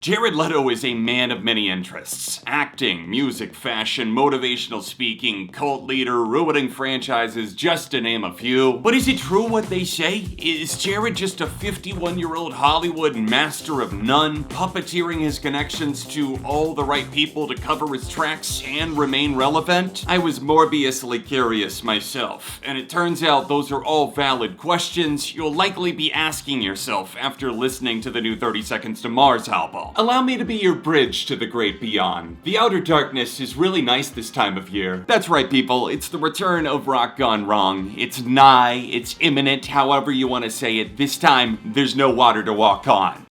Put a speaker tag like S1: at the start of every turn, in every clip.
S1: Jared Leto is a man of many interests. Acting, music, fashion, motivational speaking, cult leader, ruining franchises, just to name a few. But is it true what they say? Is Jared just a 51-year-old Hollywood master of none, puppeteering his connections to all the right people to cover his tracks and remain relevant? I was morbiously curious myself, and it turns out those are all valid questions you'll likely be asking yourself after listening to the new 30 Seconds to Mars album. Allow me to be your bridge to the great beyond. The outer darkness is really nice this time of year. That's right, people, it's the return of rock gone wrong. It's nigh, it's imminent, however you want to say it. This time, there's no water to walk on.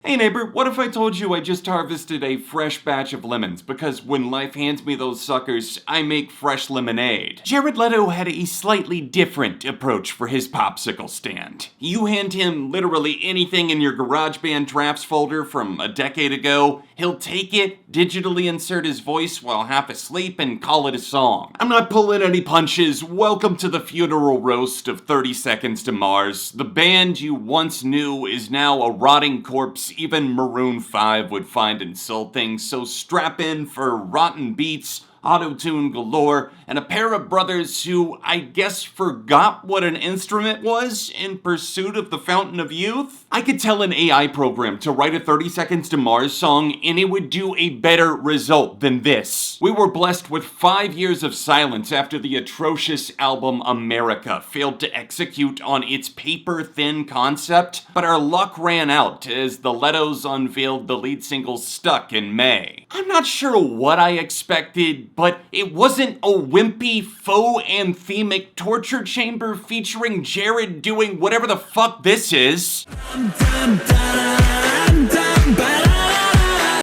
S1: Hey neighbor, what if I told you I just harvested a fresh batch of lemons, because when life hands me those suckers, I make fresh lemonade. Jared Leto had a slightly different approach for his popsicle stand. You hand him literally anything in your GarageBand drafts folder from a decade ago, he'll take it, digitally insert his voice while half asleep, and call it a song. I'm not pulling any punches. Welcome to the funeral roast of 30 Seconds to Mars. The band you once knew is now a rotting corpse even Maroon 5 would find insulting, so strap in for rotten beats, auto-tune galore, and a pair of brothers who, I guess, forgot what an instrument was in pursuit of the fountain of youth? I could tell an AI program to write a 30 Seconds to Mars song and it would do a better result than this. We were blessed with 5 years of silence after the atrocious album America failed to execute on its paper-thin concept, but our luck ran out as the Letos unveiled the lead single Stuck in May. I'm not sure what I expected, but it wasn't a wimpy, faux anthemic torture chamber featuring Jared doing whatever the fuck this is.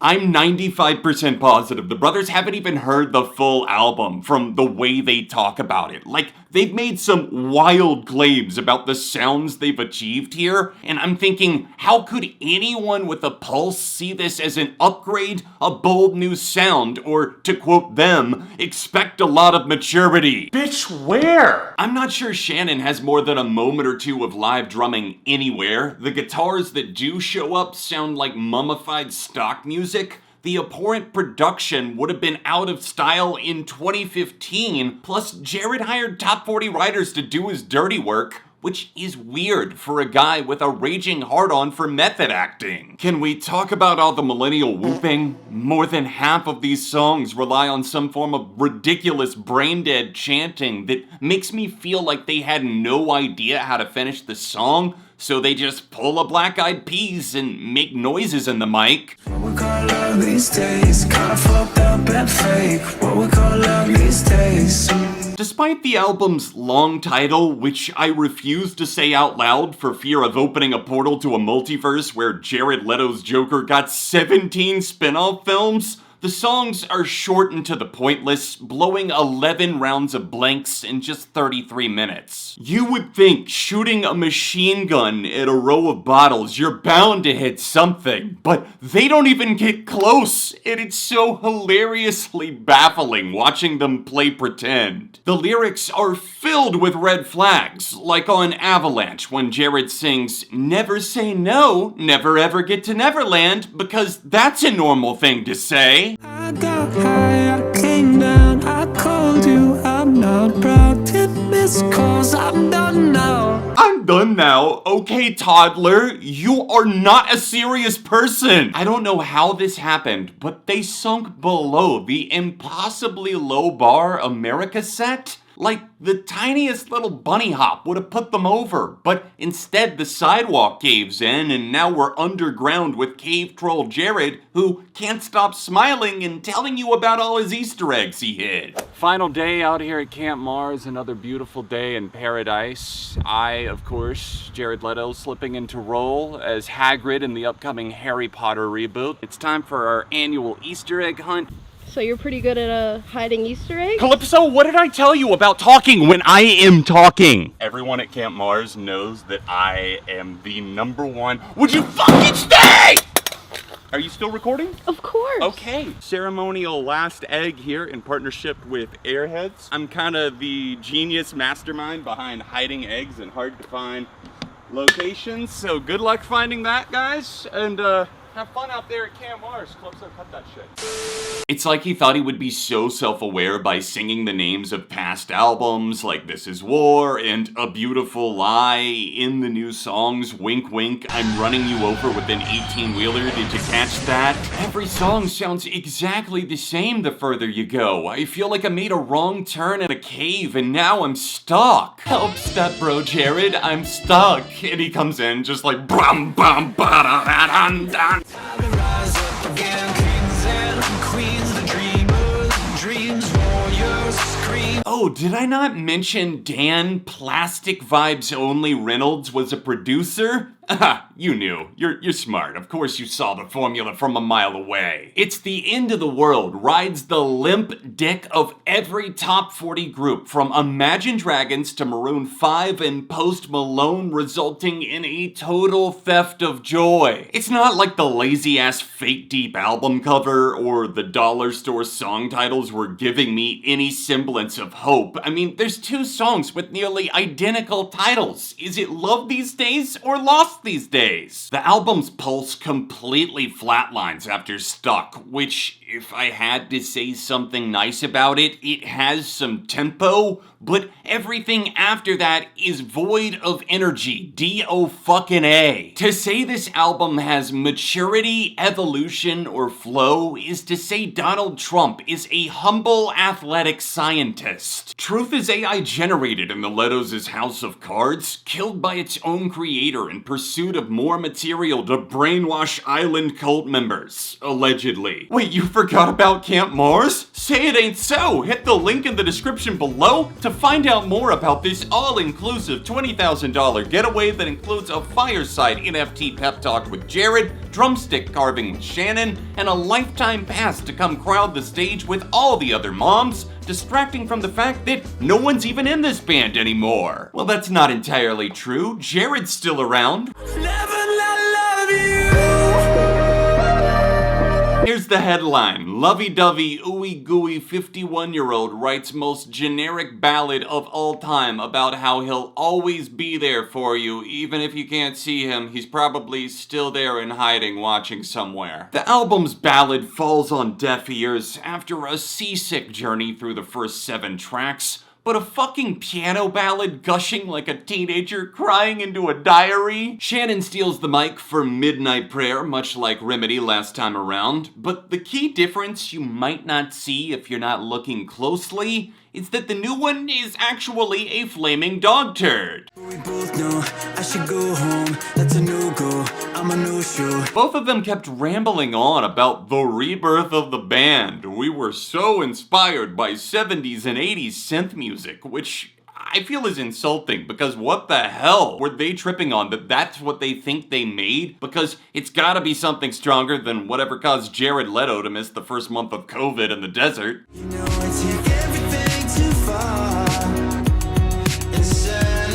S1: I'm 95% positive the brothers haven't even heard the full album from the way they talk about it. Like, they've made some wild claims about the sounds they've achieved here, and I'm thinking, how could anyone with a pulse see this as an upgrade, a bold new sound, or, to quote them, expect a lot of maturity? Bitch, where? I'm not sure Shannon has more than a moment or two of live drumming anywhere. The guitars that do show up sound like mummified stock music. The abhorrent production would have been out of style in 2015, plus Jared hired top 40 writers to do his dirty work, which is weird for a guy with a raging hard-on for method acting. Can we talk about all the millennial whooping? More than half of these songs rely on some form of ridiculous brain-dead chanting that makes me feel like they had no idea how to finish the song, so they just pull a Black Eyed Peas and make noises in the mic.
S2: What we call love these days, kinda fucked up and fake. What we call love these days.
S1: Despite the album's long title, which I refuse to say out loud for fear of opening a portal to a multiverse where Jared Leto's Joker got 17 spin-off films, the songs are short and to the pointless, blowing 11 rounds of blanks in just 33 minutes. You would think shooting a machine gun at a row of bottles, you're bound to hit something, but they don't even get close, and it's so hilariously baffling watching them play pretend. The lyrics are filled with red flags, like on Avalanche when Jared sings, "Never say no, never ever get to Neverland," because that's a normal thing to say.
S2: I got high, I came down, I called you, I'm not proud to miss calls, I'm done now.
S1: I'm done now. Okay, toddler, you are not a serious person. I don't know how this happened, but they sunk below the impossibly low bar America set. Like, the tiniest little bunny hop would have put them over, but instead the sidewalk caves in and now we're underground with cave troll Jared, who can't stop smiling and telling you about all his Easter eggs he hid. Final day out here at Camp Mars, another beautiful day in paradise. I, of course, Jared Leto, slipping into role as Hagrid in the upcoming Harry Potter reboot. It's time for our annual Easter egg hunt.
S3: So you're pretty good at hiding Easter eggs?
S1: Calypso, what did I tell you about talking when I am talking? Everyone at Camp Mars knows that I am the #1. Would you fucking stay? Are you still recording?
S3: Of course.
S1: Okay. Ceremonial last egg here in partnership with Airheads. I'm kind of the genius mastermind behind hiding eggs in hard to find locations. So good luck finding that, guys. And have fun out there at Camp Mars. Calypso, cut that shit. It's like he thought he would be so self-aware by singing the names of past albums like This Is War and A Beautiful Lie in the new songs Wink Wink, I'm Running You Over with an 18-wheeler, did you catch that? Every song sounds exactly the same the further you go. I feel like I made a wrong turn in a cave and now I'm stuck. Help, step bro Jared, I'm stuck. And he comes in just like brum bum ba da da dun dun.
S2: Time to rise up again, kings and queens, the dreamers, dreams, warriors, scream.
S1: Oh, did I not mention Dan Plastic Vibes Only Reynolds was a producer? Aha, you knew. You're smart. Of course you saw the formula from a mile away. It's the end of the world rides the limp dick of every top 40 group from Imagine Dragons to Maroon 5 and Post Malone, resulting in a total theft of joy. It's not like the lazy ass fake deep album cover or the dollar store song titles were giving me any semblance of hope. I mean, there's two songs with nearly identical titles. Is it Love These Days or Lost these days? The album's pulse completely flatlines after Stuck, which, if I had to say something nice about it, it has some tempo, but everything after that is void of energy. D-O-fucking-A. To say this album has maturity, evolution, or flow is to say Donald Trump is a humble athletic scientist. Truth is AI generated in the Leto's House of Cards, killed by its own creator in pursuit of more material to brainwash island cult members, allegedly. Wait, you forgot about Camp Mars? Say it ain't so! Hit the link in the description below to find out more about this all-inclusive $20,000 getaway that includes a fireside NFT pep talk with Jared, drumstick carving with Shannon, and a lifetime pass to come crowd the stage with all the other moms, distracting from the fact that no one's even in this band anymore. Well, that's not entirely true. Jared's still around.
S2: Never not love you.
S1: Here's the headline. Lovey-dovey, ooey-gooey 51-year-old writes most generic ballad of all time about how he'll always be there for you. Even if you can't see him, he's probably still there in hiding watching somewhere. The album's ballad falls on deaf ears after a seasick journey through the first 7 tracks. But a fucking piano ballad gushing like a teenager crying into a diary? Shannon steals the mic for Midnight Prayer, much like Remedy last time around. But the key difference you might not see if you're not looking closely is that the new one is actually a flaming dog turd.
S2: We both know I should go home. That's a no-go. I'm a no-show.
S1: Both of them kept rambling on about the rebirth of the band. We were so inspired by 70s and 80s synth music, which I feel is insulting because what the hell were they tripping on that that's what they think they made? Because it's gotta be something stronger than whatever caused Jared Leto to miss the first month of COVID in the desert.
S2: You know I take everything too far. Insanity.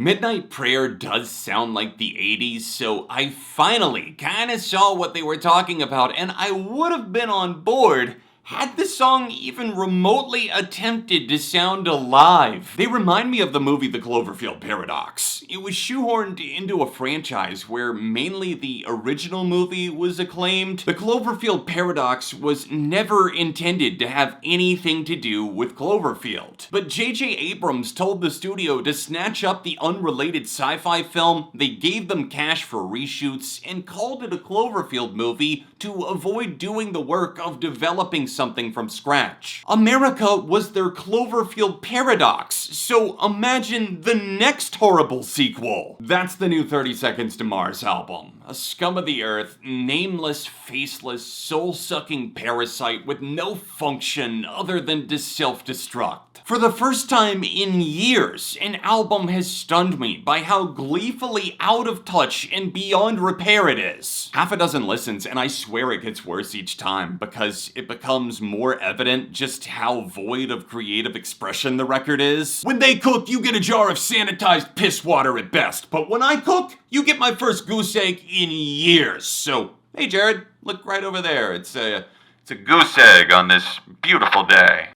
S1: Midnight Prayer does sound like the 80s, so I finally kinda saw what they were talking about, and I would have been on board had the song even remotely attempted to sound alive. They remind me of the movie The Cloverfield Paradox. It was shoehorned into a franchise where mainly the original movie was acclaimed. The Cloverfield Paradox was never intended to have anything to do with Cloverfield. But J.J. Abrams told the studio to snatch up the unrelated sci-fi film, they gave them cash for reshoots, and called it a Cloverfield movie to avoid doing the work of developing something from scratch. America was their Cloverfield Paradox, so imagine the next horrible sequel. That's the new 30 Seconds to Mars album. A scum of the earth, nameless, faceless, soul-sucking parasite with no function other than to self-destruct. For the first time in years, an album has stunned me by how gleefully out of touch and beyond repair it is. Half a dozen listens and I swear it gets worse each time because it becomes more evident just how void of creative expression the record is. When they cook, you get a jar of sanitized piss water at best, but when I cook, you get my first goose egg in years, so Hey Jared, look right over there. It's a goose egg on this beautiful day.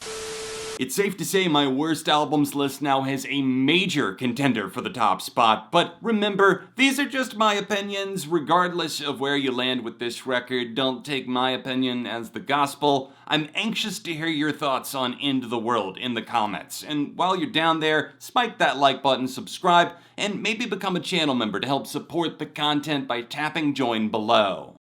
S1: It's safe to say my worst albums list now has a major contender for the top spot, but remember, these are just my opinions. Regardless of where you land with this record, don't take my opinion as the gospel. I'm anxious to hear your thoughts on End of the World in the comments, and while you're down there, spike that like button, subscribe, and maybe become a channel member to help support the content by tapping join below.